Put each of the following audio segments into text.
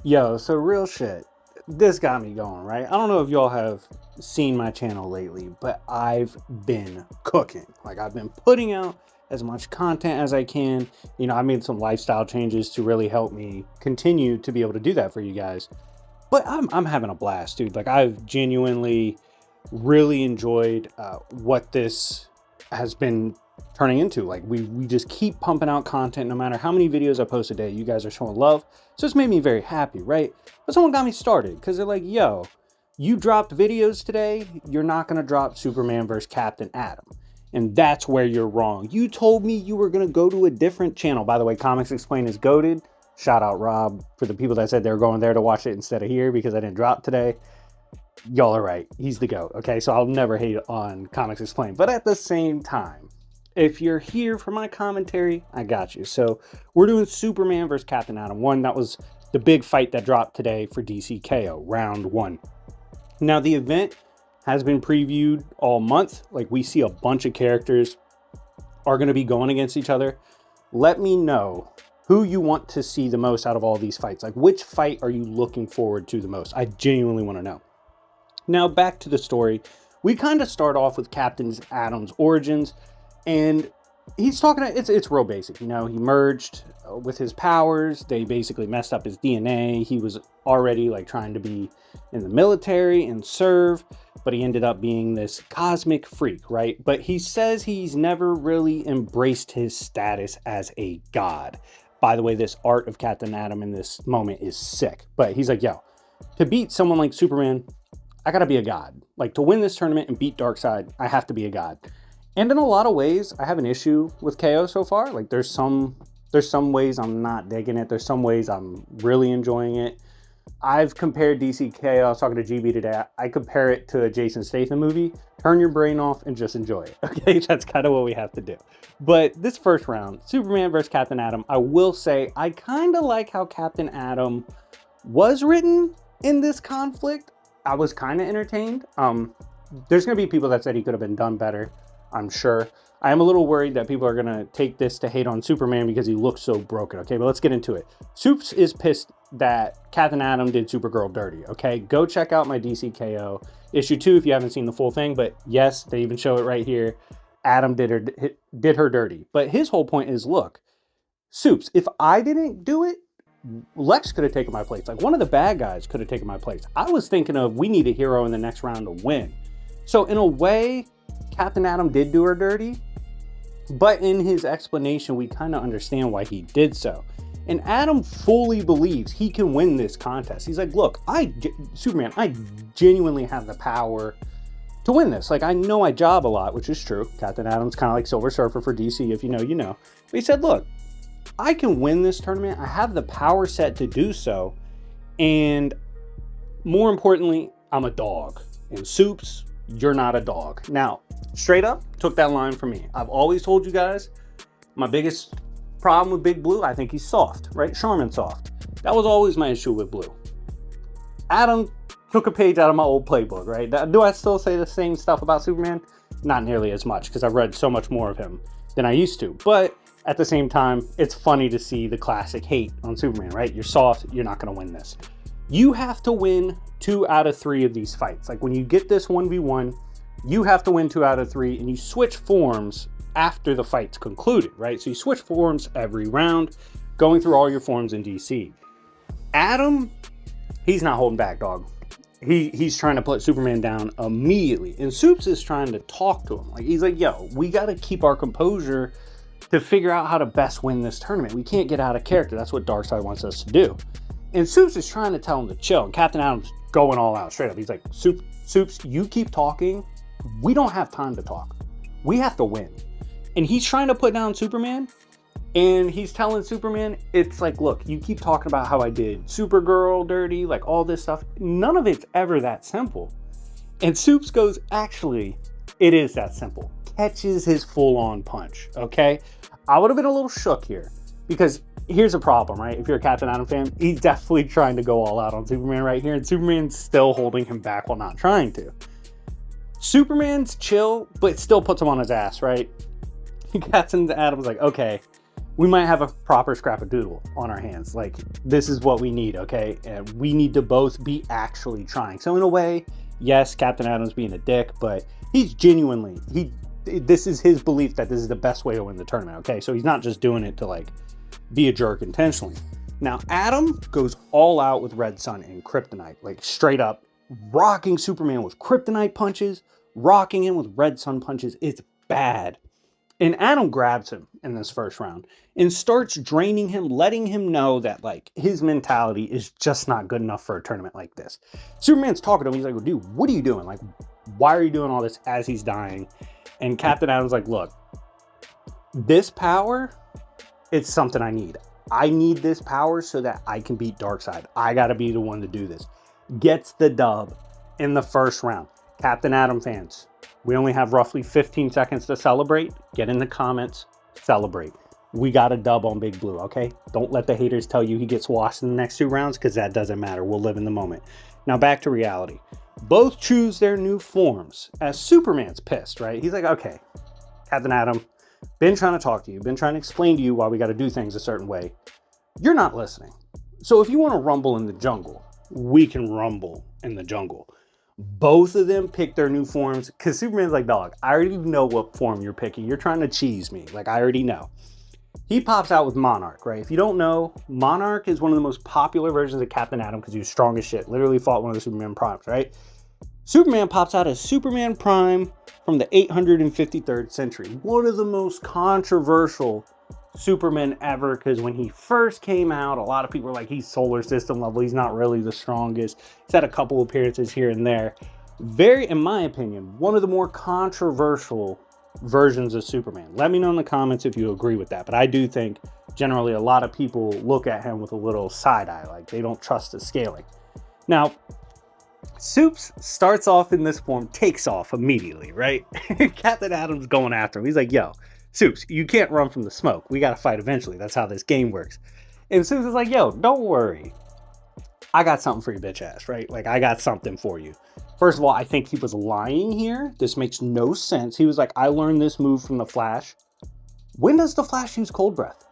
Yo, so real shit. This got me going, right? I don't know if y'all have seen my channel lately, but I've been cooking. Like, I've been putting out as much content as I can. You know, I made some lifestyle changes to really help me continue to be able to do that for you guys. But I'm having a blast, dude. Like, I've genuinely really enjoyed what this has been turning into. Like, we just keep pumping out content no matter how many videos I post a day. You guys are showing love, so it's made me very happy, right? But someone got me started because they're like, yo, you dropped videos today, you're not going to drop Superman versus Captain Atom. And that's where you're wrong. You told me you were going to go to a different channel. By the way, Comics Explained is goated. Shout out Rob for the people that said they were going there to watch it instead of here because I didn't drop today. Y'all are right. He's the GOAT. Okay, so I'll never hate on Comics Explained. But at the same time, if you're here for my commentary, I got you. So we're doing Superman versus Captain Atom 1. That was the big fight that dropped today for DC KO, round 1. Now, the event has been previewed all month. Like, we see a bunch of characters are going to be going against each other. Let me know who you want to see the most out of all these fights. Like, which fight are you looking forward to the most? I genuinely want to know. Now, back to the story. We kind of start off with Captain Atom's origins, and he's talking, it's real basic, you know, he merged with his powers. They basically messed up his DNA. He was already like trying to be in the military and serve, but he ended up being this cosmic freak, right? But he says he's never really embraced his status as a god. By the way, this art of Captain Atom in this moment is sick, but he's like, yo, to beat someone like Superman, I gotta be a god. Like, to win this tournament and beat Darkseid, I have to be a god. And in a lot of ways, I have an issue with KO so far. Like, there's some ways I'm not digging it. There's some ways I'm really enjoying it. I've compared DC KO. I was talking to GB today. I compare it to a Jason Statham movie. Turn your brain off and just enjoy it. Okay, that's kind of what we have to do. But this first round, Superman versus Captain Atom, I will say I kind of like how Captain Atom was written in this conflict. I was kind of entertained. There's going to be people that said he could have been done better, I'm sure. I am a little worried that people are going to take this to hate on Superman because he looks so broken. Okay, but let's get into it. Soups is pissed that Captain Atom did Supergirl dirty. Okay, go check out my DC KO issue 2 if you haven't seen the full thing. But yes, they even show it right here. Atom did her dirty. But his whole point is, look, Soups, if I didn't do it, Lex could have taken my place. Like, one of the bad guys could have taken my place. I was thinking of, we need a hero in the next round to win. So in a way, Captain Atom did do her dirty, but in his explanation, we kind of understand why he did so. And Atom fully believes he can win this contest. He's like, look, Superman, I genuinely have the power to win this. Like, I know I job a lot, which is true. Captain Atom's kind of like Silver Surfer for DC. If you know, you know. But he said, look, I can win this tournament. I have the power set to do so. And more importantly, I'm a dog. And Soups, you're not a dog. Now, straight up, took that line from me. I've always told you guys, my biggest problem with Big Blue, I think he's soft, right? Charmin soft. That was always my issue with Blue. Atom took a page out of my old playbook, right? Do I still say the same stuff about Superman? Not nearly as much, because I've read so much more of him than I used to. But at the same time, it's funny to see the classic hate on Superman, right? You're soft, you're not going to win this. You have to win 2 out of 3 of these fights. Like, when you get this 1v1, you have to win 2 out of 3, and you switch forms after the fight's concluded, right? So you switch forms every round, going through all your forms in DC. Atom, he's not holding back, dog. He's trying to put Superman down immediately. And Soups is trying to talk to him. Like, he's like, yo, we got to keep our composure to figure out how to best win this tournament. We can't get out of character. That's what Darkseid wants us to do. And Soups is trying to tell him to chill. And Captain Atom's going all out straight up. He's like, Soups, you keep talking. We don't have time to talk. We have to win. And he's trying to put down Superman. And he's telling Superman, it's like, look, you keep talking about how I did Supergirl dirty, like all this stuff. None of it's ever that simple. And Soups goes, actually, it is that simple. Catches his full-on punch, okay? I would have been a little shook here because here's a problem, right? If you're a Captain Atom fan, he's definitely trying to go all out on Superman right here, and Superman's still holding him back while not trying to. Superman's chill, but still puts him on his ass, right? Captain Atom's like, okay, we might have a proper scrap-a-doodle on our hands. Like, this is what we need, okay? And we need to both be actually trying. So in a way, yes, Captain Atom's being a dick, but he's genuinely, this is his belief that this is the best way to win the tournament, okay? So he's not just doing it to, like, be a jerk intentionally. Now, Atom goes all out with Red Sun and Kryptonite, like, straight up, rocking Superman with Kryptonite punches, rocking him with Red Sun punches. It's bad. And Atom grabs him in this first round and starts draining him, letting him know that, like, his mentality is just not good enough for a tournament like this. Superman's talking to him. He's like, well, dude, what are you doing? Like, why are you doing all this as he's dying? And Captain Atom's like, look, this power, it's something I need. I need this power so that I can beat Darkseid. I got to be the one to do this. Gets the dub in the first round. Captain Atom fans, we only have roughly 15 seconds to celebrate. Get in the comments, celebrate. We got a dub on Big Blue, okay? Don't let the haters tell you he gets washed in the next 2 rounds, because that doesn't matter. We'll live in the moment. Now back to reality. Both choose their new forms as Superman's pissed, right? He's like, okay, Captain Atom, been trying to talk to you, been trying to explain to you why we got to do things a certain way. You're not listening. So if you want to rumble in the jungle, we can rumble in the jungle. Both of them pick their new forms, because Superman's like, dog, I already know what form you're picking. You're trying to cheese me. Like, I already know. He pops out with Monarch, right? If you don't know, Monarch is one of the most popular versions of Captain Atom because he was strong as shit. Literally fought one of the Superman Primes, right? Superman pops out as Superman Prime from the 853rd century. One of the most controversial Superman ever, because when he first came out, a lot of people were like, he's solar system level, he's not really the strongest. He's had a couple appearances here and there. Very, in my opinion, one of the more controversial versions of Superman. Let me know in the comments if you agree with that, but I do think generally a lot of people look at him with a little side eye, like they don't trust his scaling. Now, Supes starts off in this form, takes off immediately, right? Captain Atom's going after him. He's like, yo, Supes, you can't run from the smoke. We got to fight eventually. That's how this game works. And Supes is like, yo, don't worry. I got something for your bitch ass, right? Like, I got something for you. First of all, I think he was lying here. This makes no sense. He was like, I learned this move from the Flash. When does the Flash use cold breath?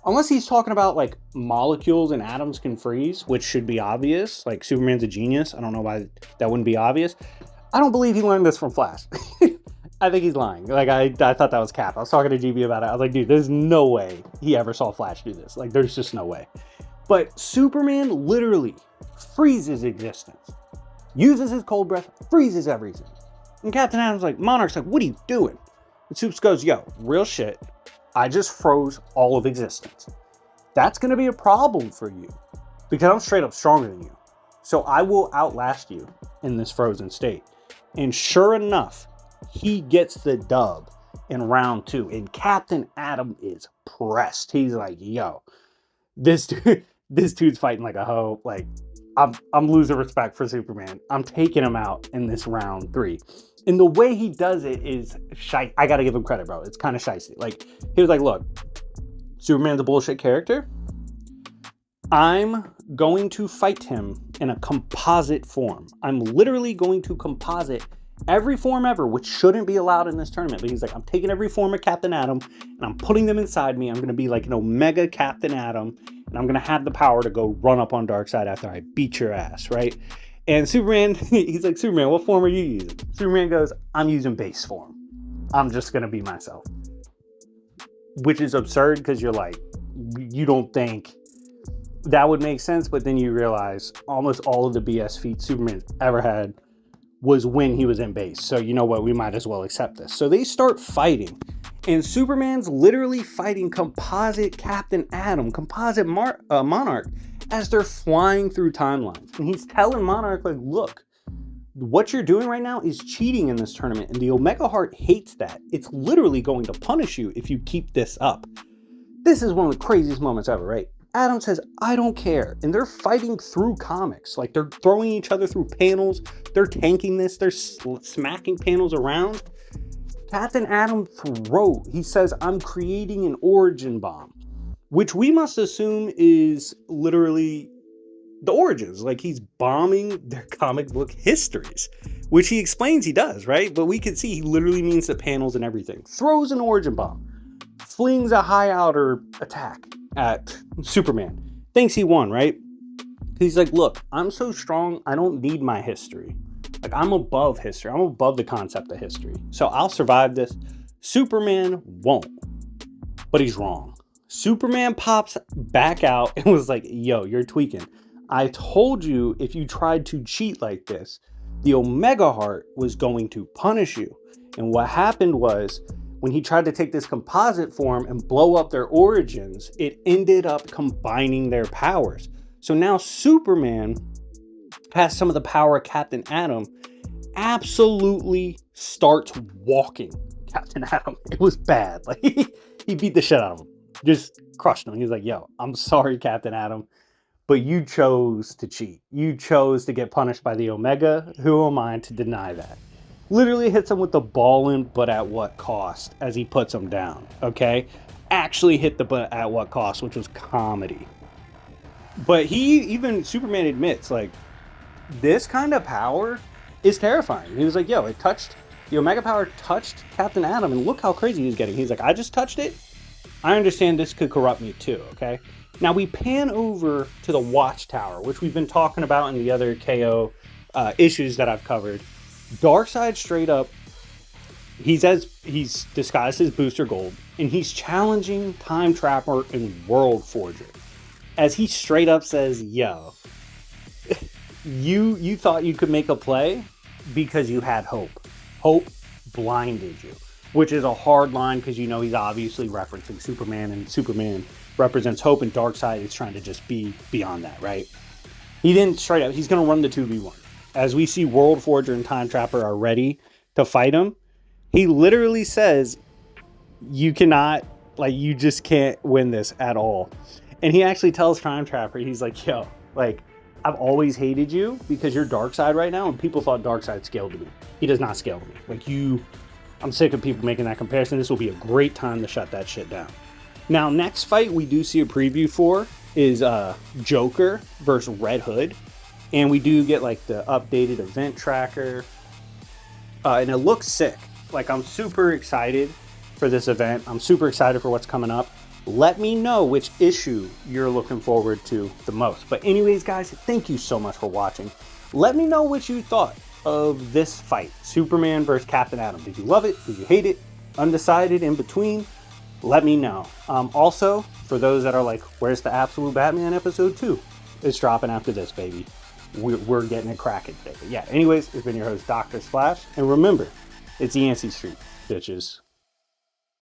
Unless he's talking about, like, molecules and atoms can freeze, which should be obvious. Like, Superman's a genius. I don't know why that wouldn't be obvious. I don't believe he learned this from Flash. I think he's lying. Like, I thought that was cap. I was talking to GB about it. I was like, dude, there's no way he ever saw Flash do this. Like, there's just no way. But Superman literally freezes existence. Uses his cold breath, freezes everything. And Captain Atom's like, Monarch's like, what are you doing? And Supes goes, yo, real shit. I just froze all of existence. That's going to be a problem for you because I'm straight up stronger than you. So I will outlast you in this frozen state. And sure enough, he gets the dub in round 2. And Captain Atom is pressed. He's like, yo, this dude's fighting like a hoe. Like, I'm losing respect for Superman. I'm taking him out in this round 3. And the way he does it is shite. I gotta give him credit, bro. It's kind of shicey. Like, he was like, look, Superman's a bullshit character. I'm going to fight him in a composite form. I'm literally going to composite every form ever, which shouldn't be allowed in this tournament. But he's like, I'm taking every form of Captain Atom and I'm putting them inside me. I'm going to be like an Omega Captain Atom, and I'm going to have the power to go run up on Darkseid after I beat your ass, right? And Superman, he's like, Superman, what form are you using? Superman goes, I'm using base form. I'm just going to be myself. Which is absurd because you're like, you don't think that would make sense, but then you realize almost all of the BS feats Superman's ever had was when he was in base. So you know what, we might as well accept this. So they start fighting, and Superman's literally fighting composite Captain Atom, composite Monarch, as they're flying through timelines. And he's telling Monarch, like, look, what you're doing right now is cheating in this tournament, and the Omega Heart hates that. It's literally going to punish you if you keep this up. This is one of the craziest moments ever, right? Atom says, I don't care. And they're fighting through comics. Like, they're throwing each other through panels. They're tanking this. They're smacking panels around. Captain Atom he says, I'm creating an origin bomb, which we must assume is literally the origins. Like, he's bombing their comic book histories, which he explains he does, right? But we can see he literally means the panels and everything. Throws an origin bomb. flings a high outer attack at Superman. Thinks he won, right? He's like, look, I'm so strong, I don't need my history. Like, I'm above history. I'm above the concept of history. So I'll survive this. Superman won't. But he's wrong. Superman pops back out and was like, yo, you're tweaking. I told you if you tried to cheat like this, the Omega Heart was going to punish you. And what happened was, when he tried to take this composite form and blow up their origins, it ended up combining their powers. So now Superman has some of the power of Captain Atom, absolutely starts walking Captain Atom. It was bad. Like, he beat the shit out of him. Just crushed him. He was like, yo, I'm sorry, Captain Atom, but you chose to cheat. You chose to get punished by the Omega. Who am I to deny that? Literally hits him with the ball in, but at what cost, as he puts him down, okay? Actually hit the but at what cost, which was comedy. But Superman admits, like, this kind of power is terrifying. He was like, yo, the Omega power touched Captain Atom, and look how crazy he's getting. He's like, I just touched it. I understand this could corrupt me too, okay? Now we pan over to the Watchtower, which we've been talking about in the other KO issues that I've covered. Darkseid straight up, he's disguised as Booster Gold, and he's challenging Time Trapper and World Forger. As he straight up says, yo, you thought you could make a play because you had hope. Hope blinded you, which is a hard line because you know he's obviously referencing Superman, and Superman represents hope, and Darkseid is trying to just be beyond that, right? He didn't straight up, he's going to run the 2v1. As we see World Forger and Time Trapper are ready to fight him, he literally says, you cannot, like, you just can't win this at all. And he actually tells Time Trapper, he's like, yo, like, I've always hated you because you're Darkseid right now, and people thought Darkseid scaled to me. He does not scale to me. Like, I'm sick of people making that comparison. This will be a great time to shut that shit down. Now, next fight we do see a preview for is Joker versus Red Hood. And we do get, like, the updated event tracker. And it looks sick. Like, I'm super excited for this event. I'm super excited for what's coming up. Let me know which issue you're looking forward to the most. But anyways, guys, thank you so much for watching. Let me know what you thought of this fight, Superman versus Captain Atom. Did you love it? Did you hate it? Undecided, in between? Let me know. Also, for those that are like, where's the Absolute Batman episode 2? It's dropping after this, baby. We're getting it cracking today. But yeah, anyways, it's been your host, Dr. Splash. And remember, it's Yancey Street, bitches.